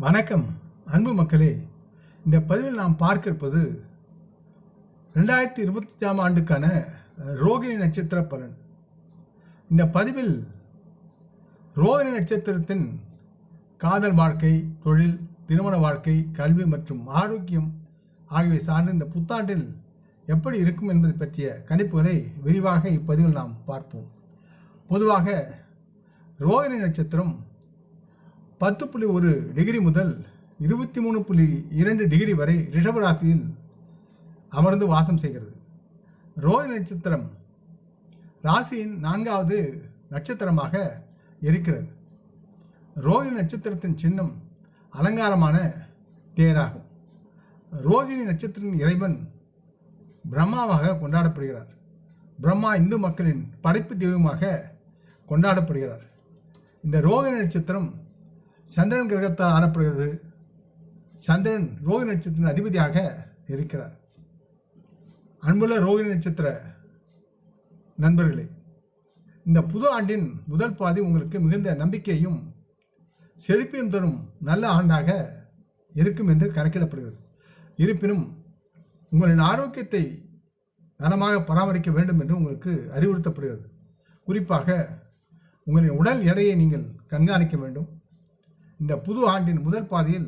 வணக்கம் அன்பு மக்களே. இந்த பதிவில் நாம் பார்க்க இருப்பது 2025ஆம் ஆண்டுக்கான ரோகிணி நட்சத்திர பலன். இந்த பதிவில் ரோகிணி நட்சத்திரத்தின் காதல் வாழ்க்கை, தொழில், திருமண வாழ்க்கை, கல்வி மற்றும் ஆரோக்கியம் ஆகியவை சார்ந்த இந்த புத்தாண்டில் எப்படி இருக்கும் என்பது பற்றிய கணிப்புகளை விரிவாக இப்பதிவில் நாம் பார்ப்போம். பொதுவாக ரோகிணி நட்சத்திரம் 10.1 டிகிரி முதல் 23.2 டிகிரி வரை ரிஷப ராசியில் அமர்ந்து வாசம் செய்கிறது. ரோகிணி நட்சத்திரம் ராசியின் 4வது நட்சத்திரமாக இருக்கிறது. ரோகிணி நட்சத்திரத்தின் சின்னம் அலங்காரமான தேராகும். ரோகிணி நட்சத்திரத்தின் இறைவன் பிரம்மாவாக கொண்டாடப்படுகிறார். பிரம்மா இந்து மக்களின் படைப்பு தெய்வமாக கொண்டாடப்படுகிறார். இந்த ரோகிணி நட்சத்திரம் சந்திரன் கிரகத்தால் ஆளப்படுகிறது. சந்திரன் ரோகிணி நட்சத்திரத்தின் அதிபதியாக இருக்கிறார். அன்புள்ள ரோகிணி நட்சத்திர நண்பர்களே, இந்த புது ஆண்டின் முதல் பாதி உங்களுக்கு மிகுந்த நம்பிக்கையும் செழிப்பையும் தரும் நல்ல ஆண்டாக இருக்கும் என்று கணக்கிடப்படுகிறது. இருப்பினும் உங்களின் ஆரோக்கியத்தை நலமாக பராமரிக்க வேண்டும் என்று உங்களுக்கு அறிவுறுத்தப்படுகிறது. குறிப்பாக உங்களின் உடல் எடையை நீங்கள் கண்காணிக்க வேண்டும். இந்த புது ஆண்டின் முதல் பாதியில்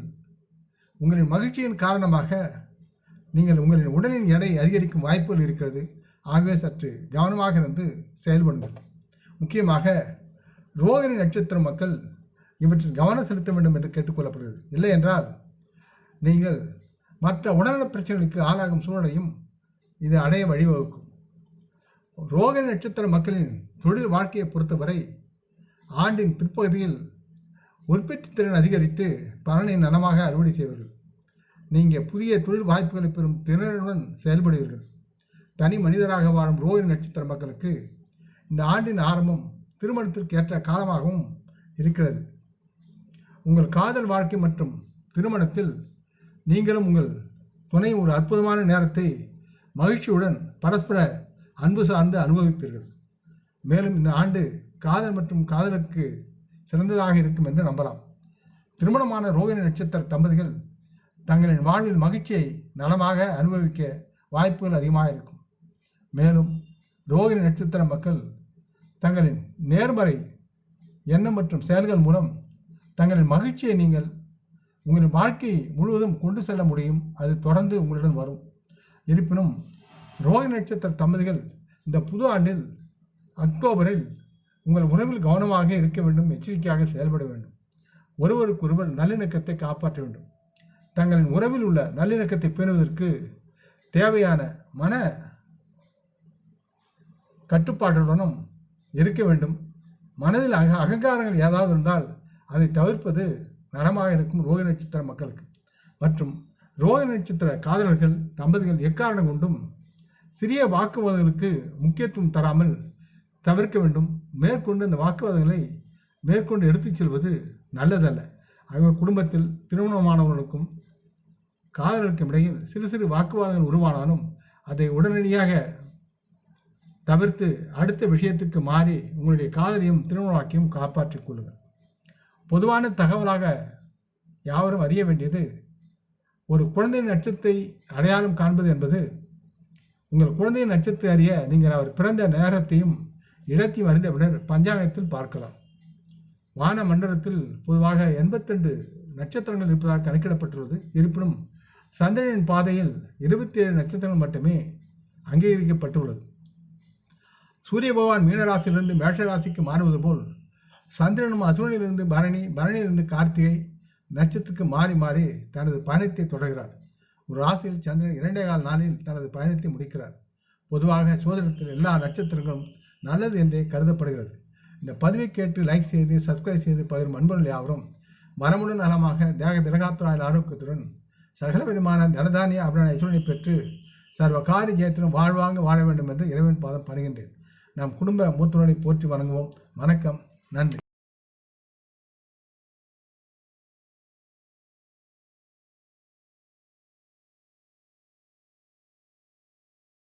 உங்களின் மகிழ்ச்சியின் காரணமாக நீங்கள் உங்களின் உடலின் எடை அதிகரிக்கும் வாய்ப்புகள் இருக்கிறது. ஆகவே சற்று கவனமாக இருந்து செயல்படுங்கள். முக்கியமாக ரோகிணி நட்சத்திர மக்கள் இவற்றில் கவனம் செலுத்த வேண்டும் என்று கேட்டுக்கொள்ளப்படுகிறது. இல்லை என்றால் நீங்கள் மற்ற உடல்நல பிரச்சனைகளுக்கு ஆளாகும் சூழலையும் இது அடைய வழிவகுக்கும். ரோகிணி நட்சத்திர மக்களின் தொழில் வாழ்க்கையை பொறுத்தவரை ஆண்டின் பிற்பகுதியில் உற்பத்தி திறன் அதிகரித்து பலனை நலமாக அறுவடை செய்வீர்கள். நீங்கள் புதிய தொழில் வாய்ப்புகளை பெறும் திறனுடன் செயல்படுவீர்கள். தனி மனிதராக வாழும் ரோகிணி நட்சத்திர மக்களுக்கு இந்த ஆண்டின் ஆரம்பம் திருமணத்திற்கு ஏற்ற காலமாகவும் இருக்கிறது. உங்கள் காதல் வாழ்க்கை மற்றும் திருமணத்தில் நீங்களும் உங்கள் துணை ஒரு அற்புதமான நேரத்தை மகிழ்ச்சியுடன் பரஸ்பர அன்பு சார்ந்து அனுபவிப்பீர்கள். மேலும் இந்த ஆண்டு காதல் மற்றும் காதலுக்கு சிறந்ததாக இருக்கும் என்று நம்பலாம். திருமணமான ரோகிணி நட்சத்திர தம்பதிகள் தங்களின் வாழ்வில் மகிழ்ச்சியை நலமாக அனுபவிக்க வாய்ப்புகள் அதிகமாக இருக்கும். மேலும் ரோகிணி நட்சத்திர மக்கள் தங்களின் நேர்மறை எண்ணம் மற்றும் செயல்கள் மூலம் தங்களின் மகிழ்ச்சியை நீங்கள் உங்களின் வாழ்க்கை முழுவதும் கொண்டு செல்ல முடியும். அது தொடர்ந்து உங்களுடன் வரும். இருப்பினும் ரோகிணி நட்சத்திர தம்பதிகள் இந்த புது ஆண்டில் அக்டோபரில் உங்கள் உறவில் கவனமாக இருக்க வேண்டும். எச்சரிக்கையாக செயல்பட வேண்டும். ஒருவருக்கொருவர் நல்லிணக்கத்தை காப்பாற்ற வேண்டும். தங்களின் உறவில் உள்ள நல்லிணக்கத்தை பேணுவதற்கு தேவையான மன கட்டுப்பாட்டுடனும் இருக்க வேண்டும். மனதில் அகங்காரங்கள் ஏதாவது இருந்தால் அதை தவிர்ப்பது நலமாக இருக்கும் ரோகிணி நட்சத்திர மக்களுக்கு. மற்றும் ரோகிணி நட்சத்திர காதலர்கள் தம்பதிகள் எக்காரணம் கொண்டும் சிறிய வாக்குவாதங்களுக்கு முக்கியத்துவம் தராமல் தவிர்க்க வேண்டும். மேற்கொண்டு இந்த வாக்குவாதங்களை மேற்கொண்டு எடுத்துச் செல்வது நல்லதல்ல. ஆகவே குடும்பத்தில் திருமணமானவர்களுக்கும் காதலருக்கும் இடையில் சிறு சிறு வாக்குவாதங்கள் உருவானாலும் அதை உடனடியாக தவிர்த்து அடுத்த விஷயத்துக்கு மாறி உங்களுடைய காதலையும் திருமண வாழ்க்கையும் காப்பாற்றிக் கொள்ளுங்கள். பொதுவான தகவலாக யாவரும் அறிய வேண்டியது, ஒரு குழந்தையின் நட்சத்திரத்தை அடையாளம் காண்பது என்பது உங்கள் குழந்தையின் நட்சத்திரத்தை அறிய நீங்கள் அவர் பிறந்த நேரத்தையும் இடத்தையும் அறிந்தவுடன் பஞ்சாங்கத்தில் பார்க்கலாம். வான மண்டலத்தில் பொதுவாக 82 நட்சத்திரங்கள் இருப்பதாக கணக்கிடப்பட்டுள்ளது. இருப்பினும் சந்திரனின் பாதையில் 27 நட்சத்திரங்கள் மட்டுமே அங்கீகரிக்கப்பட்டுள்ளது. சூரிய பகவான் மீனராசியிலிருந்து மேஷராசிக்கு மாறுவது போல் சந்திரனும் அசுவனிலிருந்து பரணி, பரணியிலிருந்து கார்த்திகை நட்சத்திரத்துக்கு மாறி மாறி தனது பயணத்தை தொடர்கிறார். ஒரு ராசியில் சந்திரன் 2.25 நாளில் தனது பயணத்தை முடிக்கிறார். பொதுவாக சோதனத்தில் எல்லா நட்சத்திரங்களும் நல்லது என்றே கருதப்படுகிறது. இந்த பதிவை கேட்டு லைக் செய்து சப்ஸ்கிரைப் செய்து பகிரும் அன்பர்கள் யாவரும் மரமுடன் நலமாக திடகாத்திராயில் ஆரோக்கியத்துடன் சகல விதமான தனதானிய அபரண ஐஸ்வர்யை பெற்று சர்வ காரிய ஜெயத்திலும் வாழ்வாங்க வாழ வேண்டும் என்று இறைவன் பாதம் பணிகின்றேன். நம் குடும்ப மூத்தவர்களை போற்றி வணங்குவோம். வணக்கம், நன்றி.